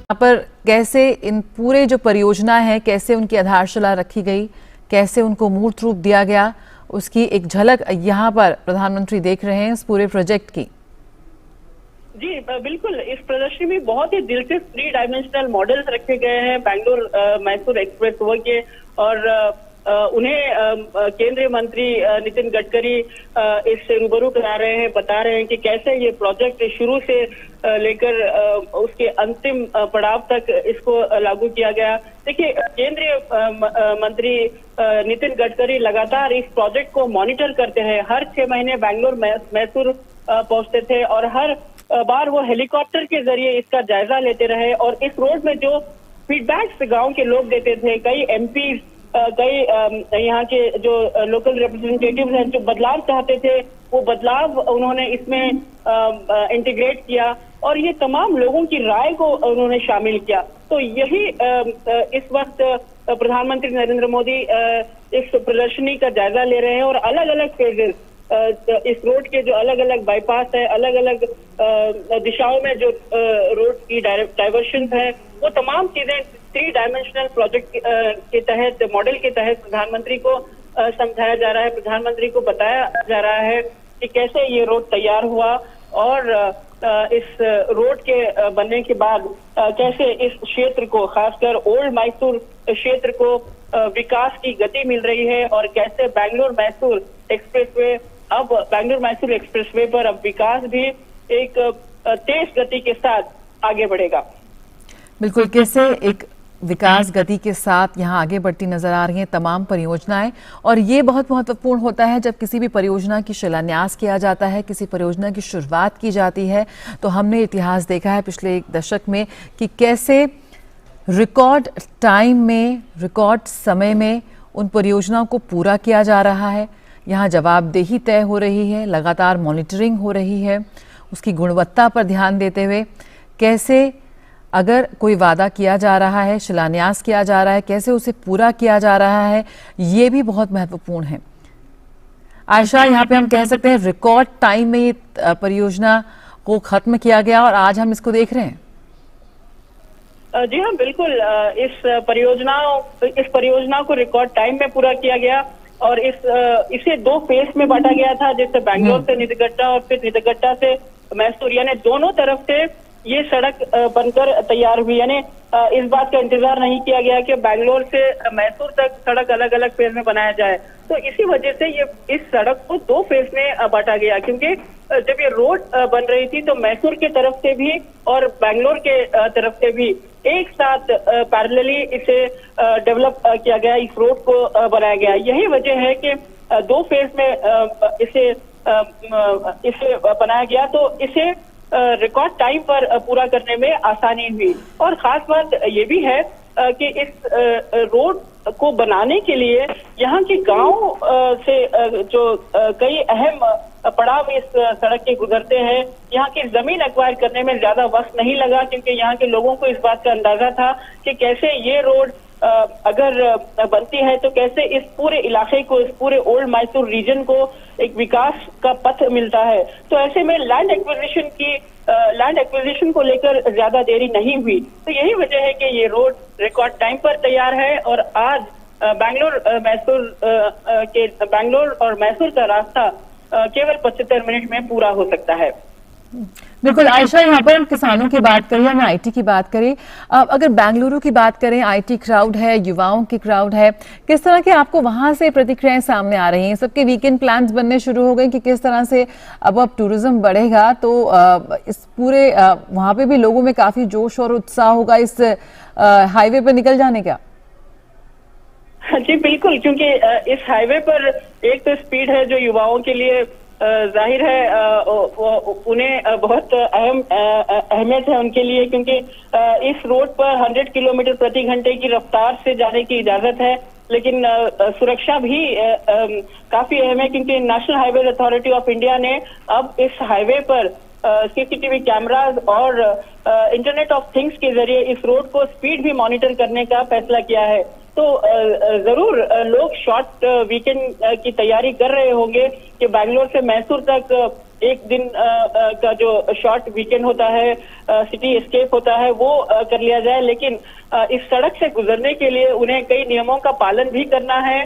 यहाँ पर कैसे इन पूरे जो परियोजना है, कैसे उनकी आधारशिला रखी गई, कैसे उनको मूर्त रूप दिया गया, उसकी एक झलक यहाँ पर प्रधानमंत्री देख रहे हैं इस पूरे प्रोजेक्ट की। जी बिल्कुल, इस प्रदर्शनी में बहुत ही दिलचस्प 3 डायमेंशनल मॉडल्स रखे गए हैं बैंगलोर मैसूर एक्सप्रेसवे के, और उन्हें केंद्रीय मंत्री नितिन गडकरी इससे रूबरू करा रहे हैं, बता रहे हैं कि कैसे ये प्रोजेक्ट शुरू से लेकर उसके अंतिम पड़ाव तक इसको लागू किया गया। देखिए, केंद्रीय मंत्री नितिन गडकरी लगातार इस प्रोजेक्ट को मॉनिटर करते हैं। हर 6 महीने बैंगलोर मैसूर पहुंचते थे और हर बार वो हेलीकॉप्टर के जरिए इसका जायजा लेते रहे, और इस रोड में जो फीडबैक्स गांव के लोग देते थे, कई एमपी, कई यहाँ के जो लोकल रिप्रेजेंटेटिव्स हैं जो बदलाव चाहते थे, वो बदलाव उन्होंने इसमें इंटीग्रेट किया और ये तमाम लोगों की राय को उन्होंने शामिल किया। तो यही इस वक्त प्रधानमंत्री नरेंद्र मोदी इस प्रदर्शनी का जायजा ले रहे हैं और अलग अलग फेजेस, इस रोड के जो अलग अलग बाईपास है, अलग अलग दिशाओं में जो रोड की डाइवर्शन है, वो तमाम चीजें 3 डायमेंशनल प्रोजेक्ट के तहत, मॉडल के तहत प्रधानमंत्री को समझाया जा रहा है, प्रधानमंत्री को बताया जा रहा है कि कैसे ये रोड तैयार हुआ और इस रोड के बनने के बाद कैसे इस क्षेत्र को, खासकर ओल्ड मैसूर क्षेत्र को विकास की गति मिल रही है, और कैसे बैंगलोर मैसूर एक्सप्रेसवे पर अब विकास भी एक तेज गति के साथ आगे बढ़ेगा। बिल्कुल, कैसे एक विकास गति के साथ यहाँ आगे बढ़ती नजर आ रही हैं तमाम परियोजनाएं, और ये बहुत महत्वपूर्ण होता है जब किसी भी परियोजना की शिलान्यास किया जाता है, किसी परियोजना की शुरुआत की जाती है। तो हमने इतिहास देखा है पिछले 1 दशक में कि कैसे रिकॉर्ड टाइम में, रिकॉर्ड समय में उन परियोजनाओं को पूरा किया जा रहा है। यहाँ जवाबदेही तय हो रही है, लगातार मॉनिटरिंग हो रही है, उसकी गुणवत्ता पर ध्यान देते हुए कैसे अगर कोई वादा किया जा रहा है, शिलान्यास किया जा रहा है, कैसे उसे पूरा किया जा रहा है, ये भी बहुत महत्वपूर्ण है। आयशा, यहाँ पे हम कह सकते हैं रिकॉर्ड टाइम में ये परियोजना को खत्म किया गया और आज हम इसको देख रहे हैं। जी हाँ, बिल्कुल, इस परियोजना को रिकॉर्ड टाइम में पूरा किया गया और इसे 2 फेज में बांटा गया था, जैसे बैंगलोर से निदगट्टा और फिर निदगट्टा से मैसूर, यानी दोनों तरफ से ये सड़क बनकर तैयार हुई। यानी इस बात का इंतजार नहीं किया गया कि बैंगलोर से मैसूर तक सड़क अलग अलग फेज में बनाया जाए। तो इसी वजह से ये इस सड़क को 2 फेज में बांटा गया, क्योंकि जब ये रोड बन रही थी तो मैसूर के तरफ से भी और बैंगलोर के तरफ से भी एक साथ पैरेलली इसे डेवलप किया गया, इस रोड को बनाया गया। यही वजह है कि 2 फेज में इसे बनाया गया, तो इसे रिकॉर्ड टाइम पर पूरा करने में आसानी हुई। और खास बात ये भी है कि इस रोड को बनाने के लिए यहाँ के गांव से जो कई अहम पड़ाव इस सड़क के गुजरते हैं, यहाँ की जमीन एक्वायर करने में ज्यादा वक्त नहीं लगा, क्योंकि यहाँ के लोगों को इस बात का अंदाजा था कि कैसे ये रोड अगर बनती है तो कैसे इस पूरे इलाके को, इस पूरे ओल्ड मैसूर रीजन को एक विकास का पथ मिलता है। तो ऐसे में लैंड एक्विजिशन को लेकर ज्यादा देरी नहीं हुई। तो यही वजह है कि ये रोड रिकॉर्ड टाइम पर तैयार है और आज बैंगलोर और मैसूर का रास्ता केवल 75 मिनट में पूरा हो सकता है। बिल्कुल आयशा, यहाँ पर हम किसानों की बात करें, हम आईटी की बात करें, अगर बेंगलुरु की बात करें, आईटी क्राउड है, युवाओं की क्राउड है, किस तरह के आपको वहां से प्रतिक्रियाएं सामने आ रही हैं? सबके वीकेंड प्लान्स बनने शुरू हो गए कि किस तरह से अब टूरिज्म बढ़ेगा तो इस पूरे वहां पे भी लोगों में काफी जोश और उत्साह होगा इस हाईवे पर निकल जाने का? जी बिल्कुल, क्योंकि इस हाईवे पर एक तो स्पीड है जो युवाओं के लिए जाहिर है उन्हें बहुत अहमियत है उनके लिए, क्योंकि इस रोड पर 100 किलोमीटर प्रति घंटे की रफ्तार से जाने की इजाजत है। लेकिन सुरक्षा भी काफी अहम है, क्योंकि national highway authority of India ने अब इस हाईवे पर सीसीटीवी कैमरास और इंटरनेट ऑफ थिंग्स के जरिए इस रोड को स्पीड भी मॉनिटर करने का फैसला किया है। तो जरूर लोग शॉर्ट वीकेंड की तैयारी कर रहे होंगे कि बैंगलोर से मैसूर तक एक दिन का जो शॉर्ट वीकेंड होता है, सिटी एस्केप होता है, वो कर लिया जाए। लेकिन इस सड़क से गुजरने के लिए उन्हें कई नियमों का पालन भी करना है।